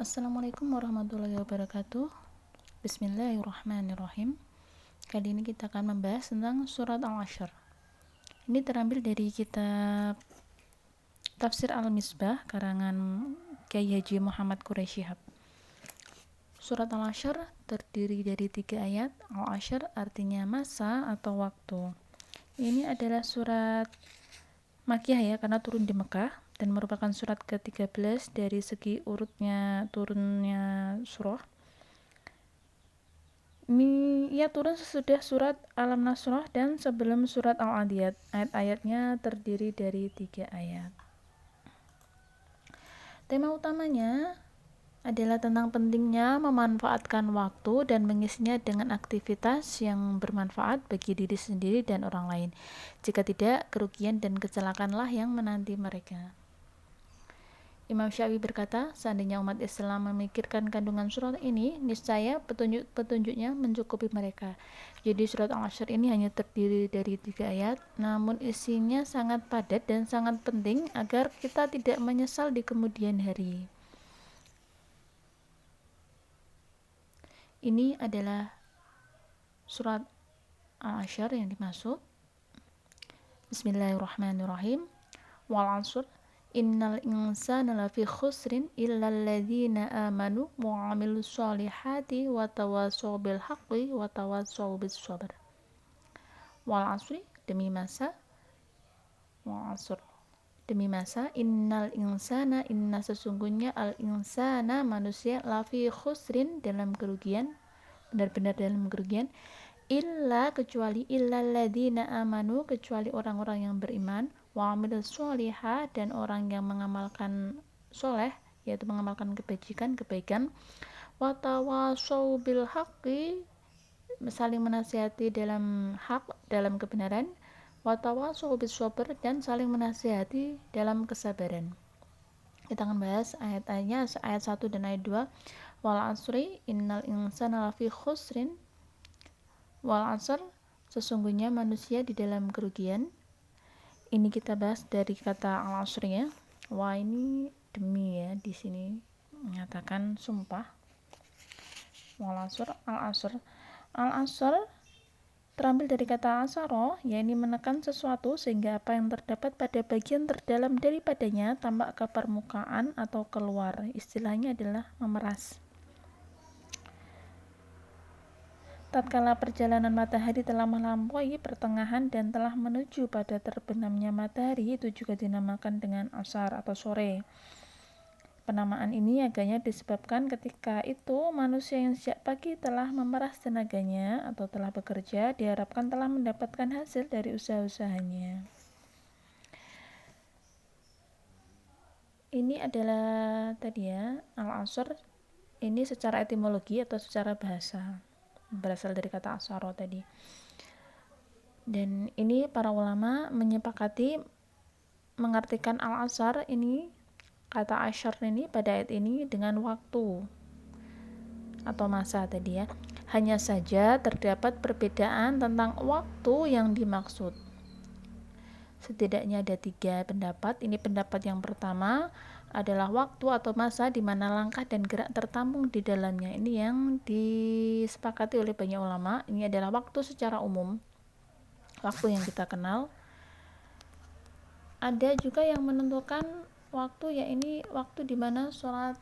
Assalamualaikum warahmatullahi wabarakatuh. Bismillahirrahmanirrahim. Kali ini kita akan membahas tentang surat Al-Ashr. Ini terambil dari kitab Tafsir Al-Misbah karangan Kyai Haji Muhammad Quraisy Shihab. Surat Al-Ashr terdiri dari 3 ayat. Al-Ashr artinya masa atau waktu. Ini adalah surat Makkiyah ya, karena turun di Mekah dan merupakan surat ke-13 dari segi urutnya turunnya surah. Ini ia turun sesudah surat Al-Nasrah dan sebelum surat Al-Adiyat. Ayat-ayatnya terdiri dari 3 ayat. Tema utamanya adalah tentang pentingnya memanfaatkan waktu dan mengisinya dengan aktivitas yang bermanfaat bagi diri sendiri dan orang lain. Jika tidak, kerugian dan kecelakaanlah yang menanti mereka. Imam Syafi'i berkata, seandainya umat Islam memikirkan kandungan surat ini, niscaya petunjuknya mencukupi mereka. Jadi surat Al-Ashr ini hanya terdiri dari 3 ayat, namun isinya sangat padat dan sangat penting agar kita tidak menyesal di kemudian hari. Ini adalah surat Al-Ashr yang dimaksud. Bismillahirrahmanirrahim. Wal 'ashr innal insana lafi khusrin illal ladzina amanu wa 'amilus sholihati wa tawassaw bil haqqi wa tawassaw bis sabr. Wal 'asri demi masa, wal 'asr demi masa, innal insana inna sesungguhnya al insana manusia lafi khusrin dalam kerugian, benar-benar dalam kerugian, illa kecuali illal ladzina amanu kecuali orang-orang yang beriman, wa amilus sholihah dan orang yang mengamalkan soleh, yaitu mengamalkan kebaikan, wa tawassaw bil haqqi saling menasihati dalam hak, dalam kebenaran, wa tawassaw bis sabr dan saling menasihati dalam kesabaran. Kita akan bahas ayat-ayatnya, ayat 1 dan ayat 2. Wal 'asri innal insana lafi khusrin. Wal 'asr sesungguhnya manusia di dalam kerugian. Ini kita bahas dari kata al-'asr ya. Wah, ini demi ya, di sini menyatakan sumpah. Wal 'asr, al-'asr. Al-'asr terambil dari kata asaro, yakni menekan sesuatu sehingga apa yang terdapat pada bagian terdalam daripadanya tampak ke permukaan atau keluar. Istilahnya adalah memeras. Tatkala perjalanan matahari telah melampaui pertengahan dan telah menuju pada terbenamnya matahari, itu juga dinamakan dengan asar atau sore. Penamaan ini agaknya disebabkan ketika itu manusia yang sejak pagi telah memeras tenaganya atau telah bekerja, diharapkan telah mendapatkan hasil dari usaha-usahanya. Ini adalah tadi ya, al-asr ini secara etimologi atau secara bahasa, berasal dari kata asaro tadi. Dan ini para ulama menyepakati mengartikan al-asr ini, kata asyar ini pada ayat ini dengan waktu atau masa tadi ya. Hanya saja terdapat perbedaan tentang waktu yang dimaksud. Setidaknya ada 3 pendapat. Ini pendapat yang pertama adalah waktu atau masa di mana langkah dan gerak tertampung di dalamnya. Ini yang disepakati oleh banyak ulama. Ini adalah waktu secara umum, waktu yang kita kenal. Ada juga yang menentukan waktu, ya ini waktu di mana sholat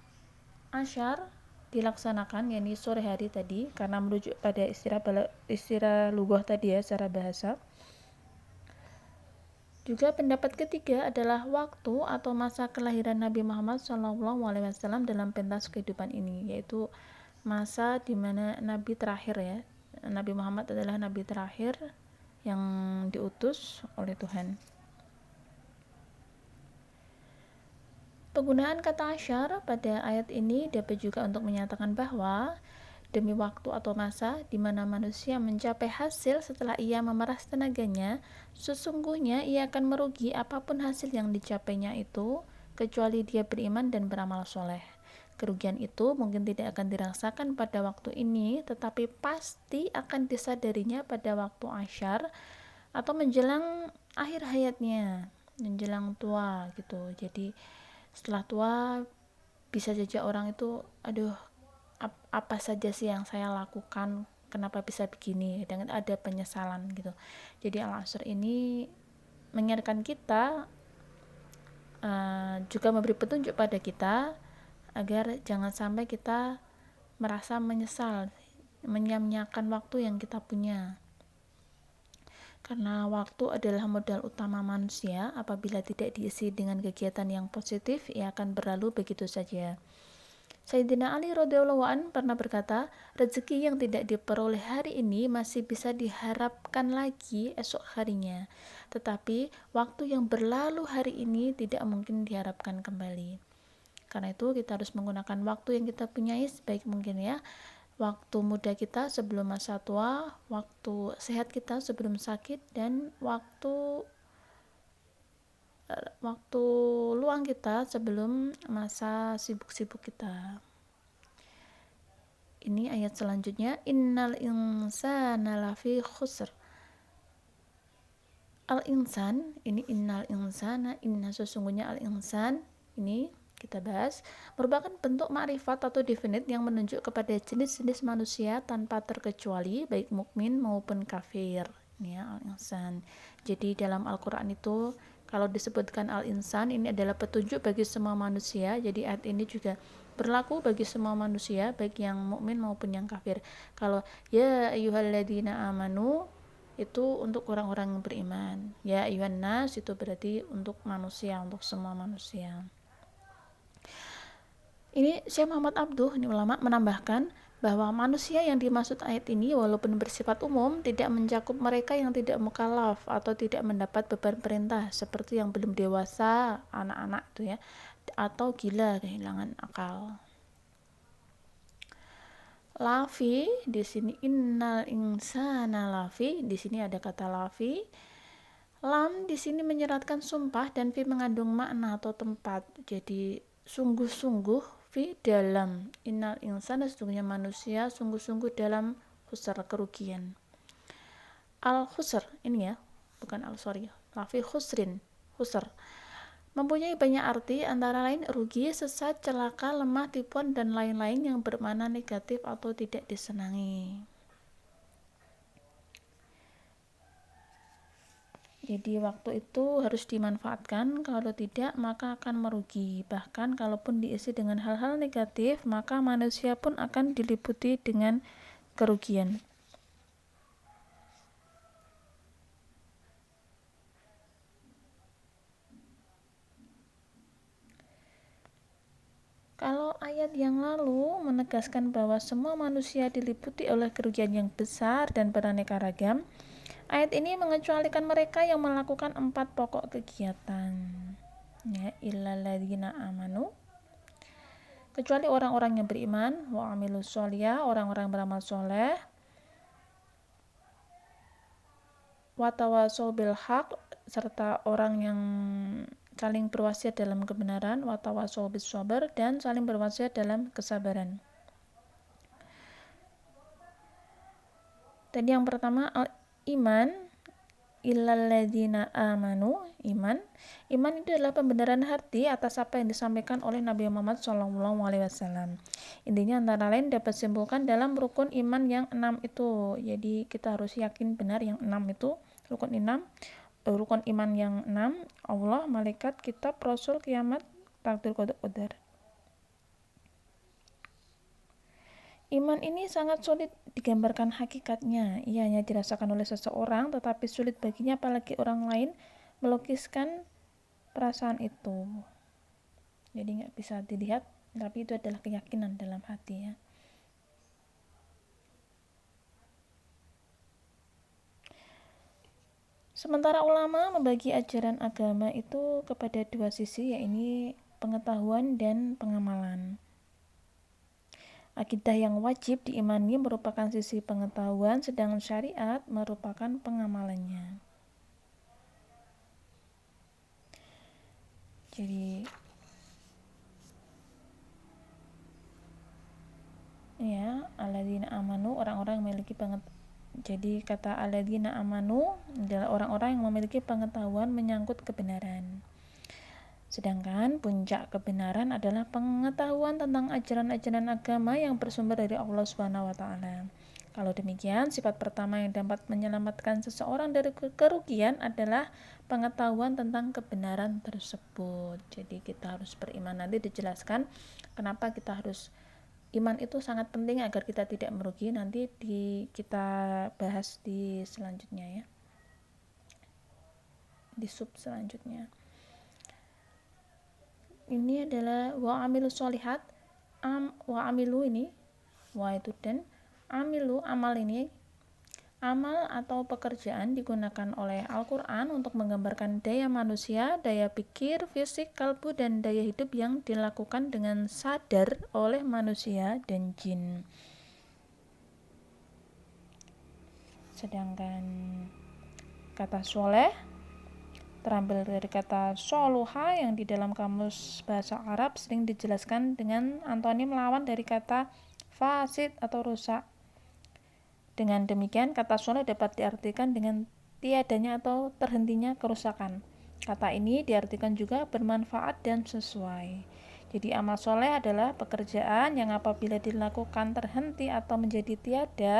asyar dilaksanakan, yakni sore hari tadi, karena merujuk pada istilah lughah tadi ya, secara bahasa. Juga pendapat ketiga adalah waktu atau masa kelahiran Nabi Muhammad SAW dalam pentas kehidupan ini, yaitu masa di mana Nabi terakhir ya. Nabi Muhammad adalah Nabi terakhir yang diutus oleh Tuhan. Penggunaan kata asyar pada ayat ini dapat juga untuk menyatakan bahwa demi waktu atau masa di mana manusia mencapai hasil setelah ia memeras tenaganya, sesungguhnya ia akan merugi apapun hasil yang dicapainya itu, kecuali dia beriman dan beramal soleh. Kerugian itu mungkin tidak akan dirasakan pada waktu ini, tetapi pasti akan disadarinya pada waktu asyar atau menjelang akhir hayatnya, menjelang tua gitu. Jadi setelah tua bisa saja orang itu, aduh, apa saja sih yang saya lakukan, kenapa bisa begini, dengan ada penyesalan gitu. Jadi Al-Asr ini mengingatkan kita, juga memberi petunjuk pada kita agar jangan sampai kita merasa menyesal, menyia-nyiakan waktu yang kita punya. Karena waktu adalah modal utama manusia, apabila tidak diisi dengan kegiatan yang positif, ia akan berlalu begitu saja. Sayyidina Ali radhiyallahu an pernah berkata, rezeki yang tidak diperoleh hari ini masih bisa diharapkan lagi esok harinya, tetapi waktu yang berlalu hari ini tidak mungkin diharapkan kembali. Karena itu kita harus menggunakan waktu yang kita punyai sebaik mungkin ya. Waktu muda kita sebelum masa tua, waktu sehat kita sebelum sakit, dan waktu luang kita sebelum masa sibuk-sibuk kita. Ini ayat selanjutnya, innal insana lafi khusr. Al-insan, ini innal insana, inna sesungguhnya al-insan, ini kita bahas, merupakan bentuk makrifat atau definite yang menunjuk kepada jenis-jenis manusia tanpa terkecuali, baik mukmin maupun kafir. Ini ya, al-insan. Jadi dalam Al-Quran itu kalau disebutkan al-insan, ini adalah petunjuk bagi semua manusia. Jadi ayat ini juga berlaku bagi semua manusia, baik yang mukmin maupun yang kafir. Kalau ya ayyuhalladzina amanu, itu untuk orang-orang yang beriman. Ya ayyuhan nas, itu berarti untuk manusia, untuk semua manusia. Ini Syekh Muhammad Abduh, ini ulama, menambahkan bahwa manusia yang dimaksud ayat ini walaupun bersifat umum tidak mencakup mereka yang tidak mukallaf atau tidak mendapat beban perintah seperti yang belum dewasa, anak-anak itu ya, atau gila, kehilangan akal. Lafi di sini, innal insana lafi, di sini ada kata lafi. Lam di sini menyeratkan sumpah dan fi mengandung makna atau tempat. Jadi sungguh-sungguh, fi dalam, innal insana sesungguhnya manusia sungguh-sungguh dalam khusr, kerugian. Al khusr ini ya, bukan al sorry, lafi khusrin, khusr mempunyai banyak arti, antara lain rugi, sesat, celaka, lemah, tipuan, dan lain-lain yang bermakna negatif atau tidak disenangi. Jadi waktu itu harus dimanfaatkan, kalau tidak maka akan merugi. Bahkan kalaupun diisi dengan hal-hal negatif, maka manusia pun akan diliputi dengan kerugian. Kalau ayat yang lalu menegaskan bahwa semua manusia diliputi oleh kerugian yang besar dan beraneka ragam, ayat ini mengecualikan mereka yang melakukan 4 pokok kegiatan. Ya, illalladzina amanu, kecuali orang-orang yang beriman, wa amilus sholihah, orang-orang beramal soleh, wa tawasau bil haq, serta orang yang saling berwasiat dalam kebenaran, wa tawasau bis sabr, dan saling berwasiat dalam kesabaran. Tadi yang pertama iman, illalladzina amanu, iman itu adalah pembenaran hati atas apa yang disampaikan oleh Nabi Muhammad SAW. Intinya antara lain dapat disimpulkan dalam rukun iman yang 6 itu. Jadi kita harus yakin benar yang 6 itu, rukun iman yang 6, Allah, malaikat, kitab, rasul, kiamat, takdir, qadar. Iman ini sangat sulit digambarkan hakikatnya. Ia hanya dirasakan oleh seseorang, tetapi sulit baginya apalagi orang lain melukiskan perasaan itu. Jadi nggak bisa dilihat, tapi itu adalah keyakinan dalam hati ya. Sementara ulama membagi ajaran agama itu kepada 2 sisi, yaitu pengetahuan dan pengamalan. Akidah yang wajib diimani merupakan sisi pengetahuan, sedangkan syariat merupakan pengamalannya. Jadi ya, alladzina amanu, orang-orang yang memiliki jadi kata alladzina amanu adalah orang-orang yang memiliki pengetahuan menyangkut kebenaran. Sedangkan puncak kebenaran adalah pengetahuan tentang ajaran-ajaran agama yang bersumber dari Allah Subhanahu wa taala. Kalau demikian, sifat pertama yang dapat menyelamatkan seseorang dari kerugian adalah pengetahuan tentang kebenaran tersebut. Jadi kita harus beriman. Nanti dijelaskan kenapa kita harus iman itu sangat penting agar kita tidak merugi. Nanti kita bahas di selanjutnya ya. Di sub selanjutnya. Ini adalah wa amilu sholihat. Wa amilu ini wa itu dan amilu amal ini, amal atau pekerjaan digunakan oleh Al-Quran untuk menggambarkan daya manusia, daya pikir, fisik, kalbu, dan daya hidup yang dilakukan dengan sadar oleh manusia dan jin. Sedangkan kata soleh terambil dari kata soluha yang di dalam kamus bahasa Arab sering dijelaskan dengan antonim lawan dari kata fasid atau rusak. Dengan demikian, kata soleh dapat diartikan dengan tiadanya atau terhentinya kerusakan. Kata ini diartikan juga bermanfaat dan sesuai. Jadi amal soleh adalah pekerjaan yang apabila dilakukan terhenti atau menjadi tiada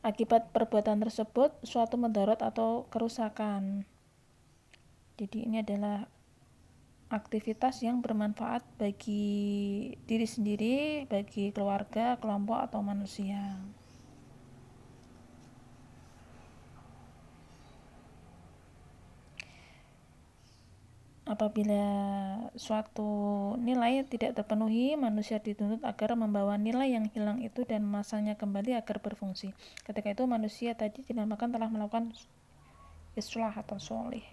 akibat perbuatan tersebut suatu mudarat atau kerusakan. Jadi ini adalah aktivitas yang bermanfaat bagi diri sendiri, bagi keluarga, kelompok, atau manusia. Apabila suatu nilai tidak terpenuhi, manusia dituntut agar membawa nilai yang hilang itu dan memasangnya kembali agar berfungsi. Ketika itu manusia tadi dinamakan telah melakukan islah atau soleh.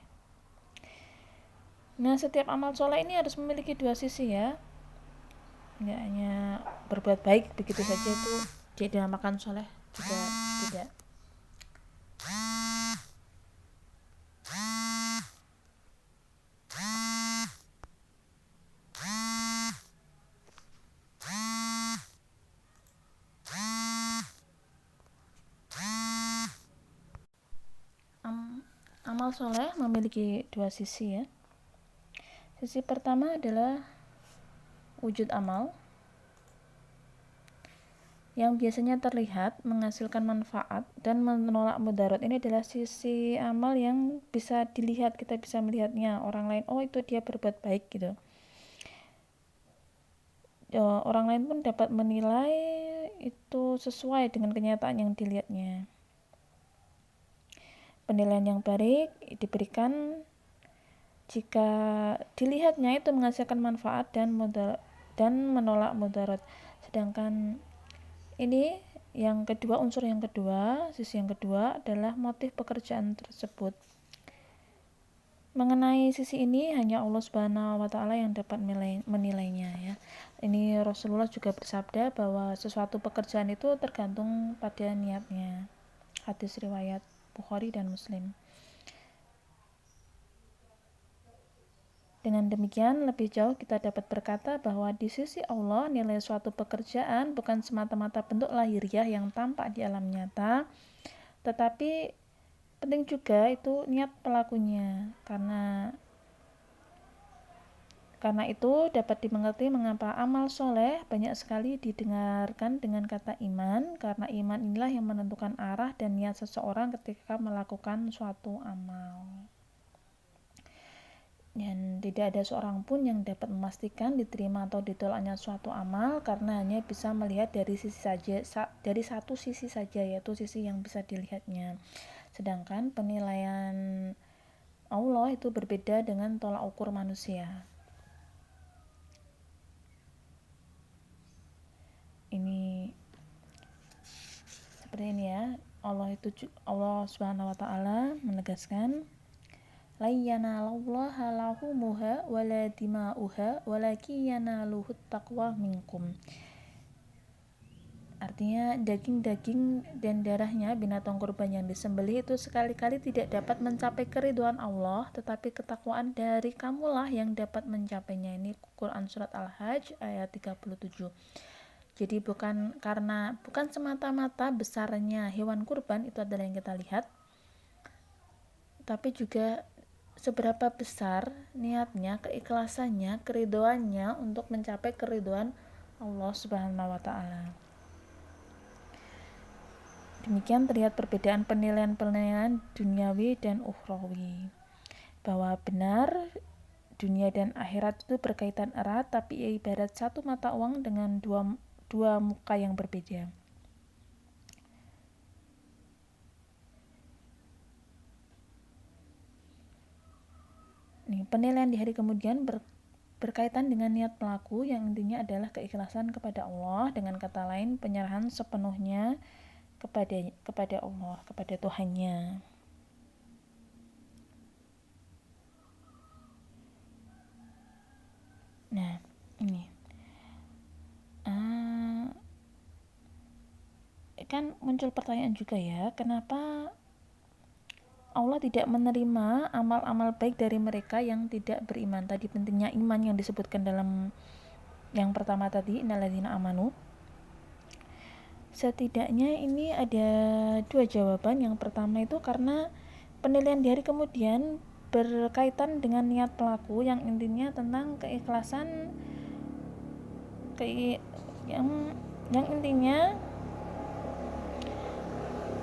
Nah, setiap amal soleh ini harus memiliki dua sisi ya. Nggak hanya berbuat baik begitu saja itu jadi dinamakan soleh, juga tidak. Amal soleh memiliki dua sisi ya. Sisi pertama adalah wujud amal yang biasanya terlihat menghasilkan manfaat dan menolak mudarat. Ini adalah sisi amal yang bisa dilihat, kita bisa melihatnya orang lain, oh itu dia berbuat baik gitu. Orang lain pun dapat menilai itu sesuai dengan kenyataan yang dilihatnya. Penilaian yang baik diberikan jika dilihatnya itu menghasilkan manfaat dan menolak mudarat. Sedangkan ini yang kedua, unsur yang kedua, sisi yang kedua adalah motif pekerjaan tersebut. Mengenai sisi ini hanya Allah Subhanahu wa taala yang dapat menilainya ya. Ini Rasulullah juga bersabda bahwa sesuatu pekerjaan itu tergantung pada niatnya. Hadis riwayat Bukhari dan Muslim. Dengan demikian, lebih jauh kita dapat berkata bahwa di sisi Allah nilai suatu pekerjaan bukan semata-mata bentuk lahiriah yang tampak di alam nyata, tetapi penting juga itu niat pelakunya. Karena itu dapat dimengerti mengapa amal soleh banyak sekali didengarkan dengan kata iman, karena iman inilah yang menentukan arah dan niat seseorang ketika melakukan suatu amal. Dan tidak ada seorang pun yang dapat memastikan diterima atau ditolaknya suatu amal karena hanya bisa melihat dari satu sisi saja, yaitu sisi yang bisa dilihatnya. Sedangkan penilaian Allah itu berbeda dengan tolak ukur manusia. Ini seperti ini ya. Allah Subhanahu wa taala menegaskan la yanalallaha lahumuha wala dima'uha walakin yanaluhut taqwa minkum. Artinya daging-daging dan darahnya binatang kurban yang disembelih itu sekali-kali tidak dapat mencapai keridhaan Allah, tetapi ketakwaan dari kamulah yang dapat mencapainya. Ini Quran surat Al-Hajj ayat 37. Jadi bukan semata-mata besarnya hewan kurban itu adalah yang kita lihat, tapi juga seberapa besar niatnya, keikhlasannya, keridhoannya untuk mencapai keridhoan Allah Subhanahu wa taala. Demikian terlihat perbedaan penilaian-penilaian duniawi dan ukhrawi. Bahwa benar dunia dan akhirat itu berkaitan erat, tapi ibarat satu mata uang dengan dua muka yang berbeda. Penilaian di hari kemudian berkaitan dengan niat pelaku, yang intinya adalah keikhlasan kepada Allah, dengan kata lain penyerahan sepenuhnya kepada Allah, kepada Tuhannya. Nah, ini kan muncul pertanyaan juga ya, kenapa Allah tidak menerima amal-amal baik dari mereka yang tidak beriman. Tadi pentingnya iman yang disebutkan dalam yang pertama tadi, innalladzina amanu. Setidaknya ini ada dua jawaban. Yang pertama itu karena penilaian di hari kemudian berkaitan dengan niat pelaku, yang intinya tentang keikhlasan yang intinya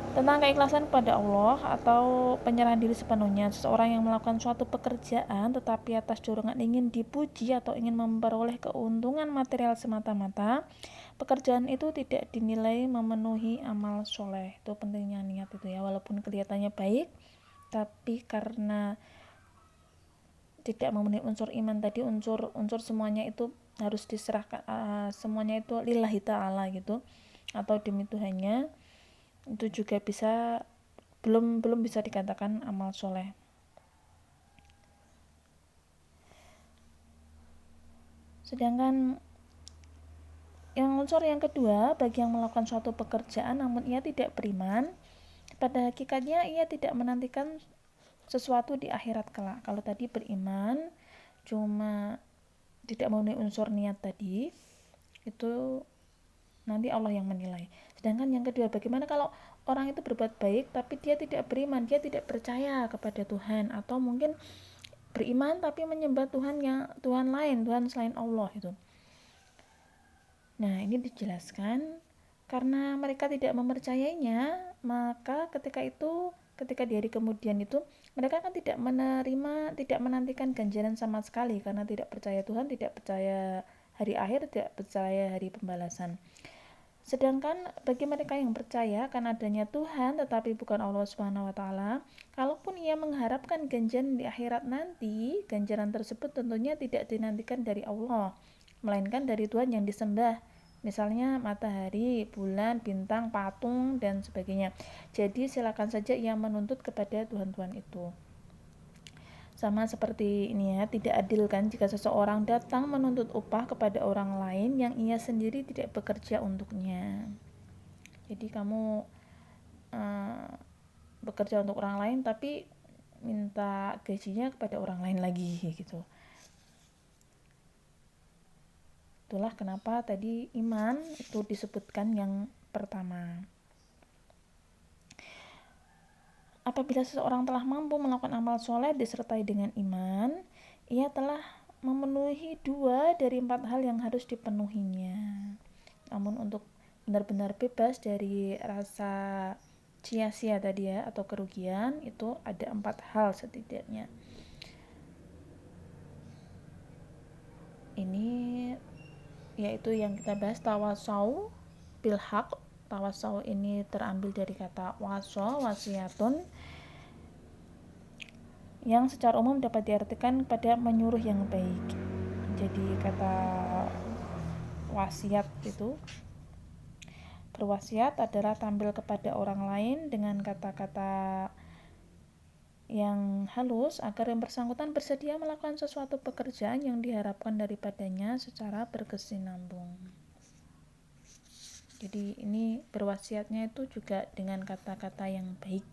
tentang keikhlasan kepada Allah atau penyerahan diri sepenuhnya. Seseorang yang melakukan suatu pekerjaan tetapi atas dorongan ingin dipuji atau ingin memperoleh keuntungan material semata-mata, pekerjaan itu tidak dinilai memenuhi amal soleh. Itu pentingnya niat itu ya, walaupun kelihatannya baik, tapi karena tidak memenuhi unsur iman tadi, unsur semuanya itu harus diserahkan, semuanya itu lillahi ta'ala gitu, atau demi Tuhannya, itu juga belum bisa dikatakan amal soleh. Sedangkan yang unsur yang kedua, bagi yang melakukan suatu pekerjaan namun ia tidak beriman, pada hakikatnya ia tidak menantikan sesuatu di akhirat kelak. Kalau tadi beriman cuma tidak memenuhi unsur niat tadi, itu nanti Allah yang menilai. Sedangkan yang kedua, bagaimana kalau orang itu berbuat baik tapi dia tidak beriman, dia tidak percaya kepada Tuhan, atau mungkin beriman tapi menyembah Tuhan lain, Tuhan selain Allah itu. Nah, ini dijelaskan karena mereka tidak mempercayainya, maka ketika di hari kemudian itu mereka kan tidak menantikan ganjaran sama sekali, karena tidak percaya Tuhan, tidak percaya hari akhir, tidak percaya hari pembalasan. Sedangkan bagi mereka yang percaya karena adanya Tuhan tetapi bukan Allah Subhanahu wa taala, kalaupun ia mengharapkan ganjaran di akhirat nanti, ganjaran tersebut tentunya tidak dinantikan dari Allah, melainkan dari Tuhan yang disembah. Misalnya matahari, bulan, bintang, patung dan sebagainya. Jadi silakan saja ia menuntut kepada Tuhan-Tuhan itu. Sama seperti ini ya, tidak adil kan jika seseorang datang menuntut upah kepada orang lain yang ia sendiri tidak bekerja untuknya. Jadi kamu bekerja untuk orang lain tapi minta gajinya kepada orang lain lagi gitu. Itulah kenapa tadi iman itu disebutkan yang pertama. Apabila seseorang telah mampu melakukan amal soleh disertai dengan iman, ia telah memenuhi 2 dari 4 hal yang harus dipenuhinya. Namun untuk benar-benar bebas dari rasa sia-sia tadi ya, atau kerugian, itu ada 4 hal setidaknya. Ini yaitu yang kita bahas tawasau bil haq. Tawasau ini terambil dari kata waso, wasiatun, yang secara umum dapat diartikan pada menyuruh yang baik. Jadi kata wasiat itu, berwasiat adalah tampil kepada orang lain dengan kata-kata yang halus agar yang bersangkutan bersedia melakukan sesuatu pekerjaan yang diharapkan daripadanya secara berkesinambung. Jadi ini berwasiatnya itu juga dengan kata-kata yang baik,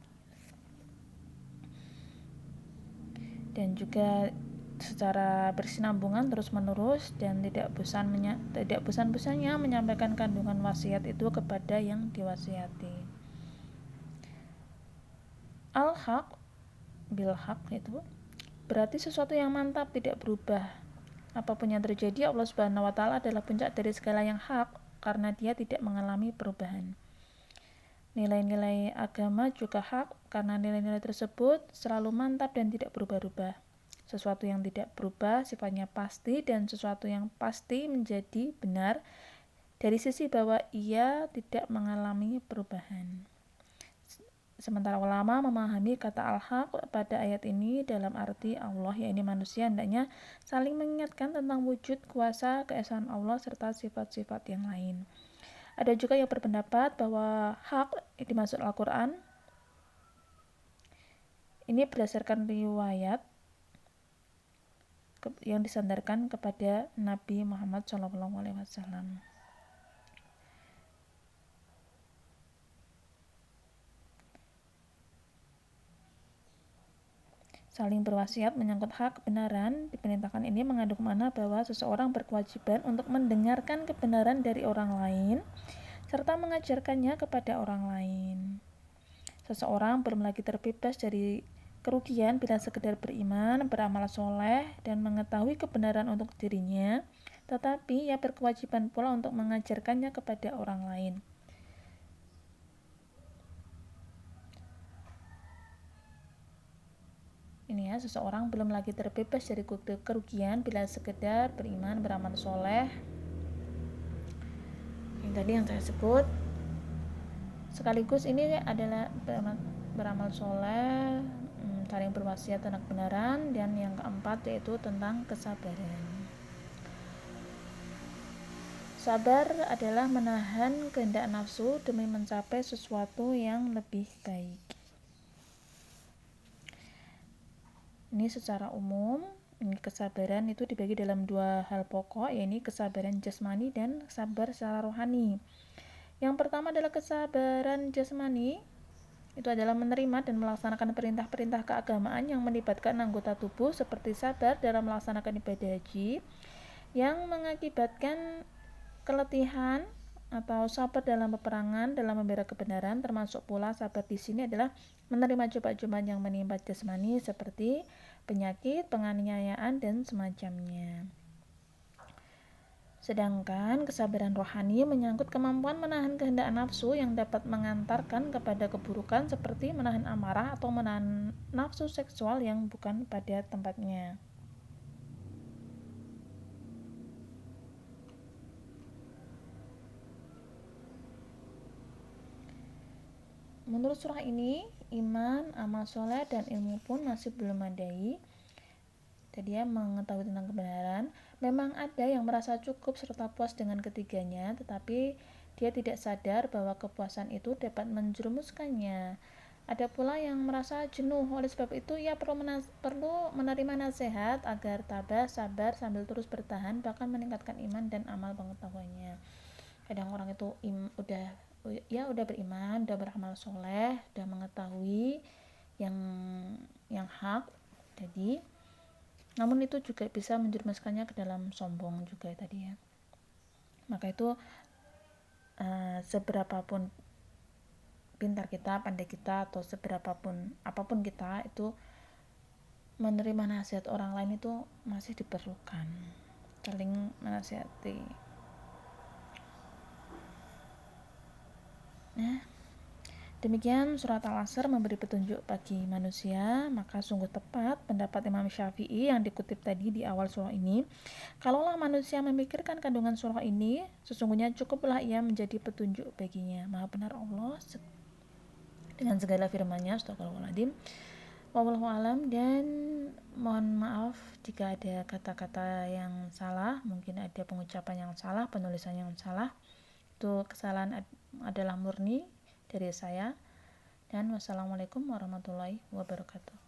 dan juga secara bersinambungan terus-menerus, dan tidak bosan-bosannya menyampaikan kandungan wasiat itu kepada yang diwasiati. Al-haq bil haq itu berarti sesuatu yang mantap, tidak berubah. Apapun yang terjadi, Allah Subhanahu wa taala adalah puncak dari segala yang hak karena Dia tidak mengalami perubahan. Nilai-nilai agama juga hak karena nilai-nilai tersebut selalu mantap dan tidak berubah-ubah. Sesuatu yang tidak berubah sifatnya pasti dan sesuatu yang pasti menjadi benar dari sisi bahwa ia tidak mengalami perubahan. Sementara ulama memahami kata al-haq pada ayat ini dalam arti Allah, yakni manusia hendaknya saling mengingatkan tentang wujud, kuasa, keesaan Allah serta sifat-sifat yang lain. Ada juga yang berpendapat bahwa hak dimaksud Al-Quran ini berdasarkan riwayat yang disandarkan kepada Nabi Muhammad SAW. Saling berwasiat menyangkut hak kebenaran diperintahkan ini mengandung makna bahwa seseorang berkewajiban untuk mendengarkan kebenaran dari orang lain serta mengajarkannya kepada orang lain. Seseorang belum lagi terbebas dari kerugian bila sekedar beriman, beramal soleh, dan mengetahui kebenaran untuk dirinya, tetapi ia berkewajiban pula untuk mengajarkannya kepada orang lain. Ini ya, seseorang belum lagi terbebas dari kerugian bila sekedar beriman, beramal soleh. Yang tadi yang saya sebut, sekaligus ini adalah beramal soleh, saling berwasiat tentang kebenaran, dan yang keempat yaitu tentang kesabaran. Sabar adalah menahan kehendak nafsu demi mencapai sesuatu yang lebih baik. Ini secara umum, ini kesabaran itu dibagi dalam dua hal pokok, yaitu kesabaran jasmani dan sabar secara rohani. Yang pertama adalah kesabaran jasmani, itu adalah menerima dan melaksanakan perintah-perintah keagamaan yang melibatkan anggota tubuh seperti sabar dalam melaksanakan ibadah haji yang mengakibatkan keletihan atau sabar dalam peperangan dalam membela kebenaran, termasuk pula sabar di sini adalah menerima cobaan-cobaan yang menimpa jasmani seperti penyakit, penganiayaan dan semacamnya. Sedangkan kesabaran rohani menyangkut kemampuan menahan kehendak nafsu yang dapat mengantarkan kepada keburukan seperti menahan amarah atau menahan nafsu seksual yang bukan pada tempatnya. Menurut surah ini, iman, amal soleh, dan ilmu pun masih belum memadai. Dia mengetahui tentang kebenaran. Memang ada yang merasa cukup serta puas dengan ketiganya, tetapi dia tidak sadar bahwa kepuasan itu dapat menjerumuskannya. Ada pula yang merasa jenuh, oleh sebab itu ia perlu menerima nasihat agar tabah, sabar sambil terus bertahan, bahkan meningkatkan iman dan amal pengetahuannya. Kadang orang itu udah beriman, udah beramal soleh, udah mengetahui yang hak, jadi namun itu juga bisa menjerumuskannya ke dalam sombong juga tadi ya. Maka itu seberapapun pintar kita, pandai kita, atau seberapapun apapun kita, itu menerima nasihat orang lain itu masih diperlukan, saling menasihati. Nah, demikian surat Al-Asr memberi petunjuk bagi manusia, maka sungguh tepat pendapat Imam Syafi'i yang dikutip tadi di awal surah ini. Kalaulah manusia memikirkan kandungan surah ini, sesungguhnya cukuplah ia menjadi petunjuk baginya. Maha benar Allah dengan segala firman-Nya. Astagfirullahaladzim. Wallahu alam, dan mohon maaf jika ada kata-kata yang salah, mungkin ada pengucapan yang salah, penulisan yang salah. Itu kesalahan adalah murni dari saya. Dan wassalamualaikum warahmatullahi wabarakatuh.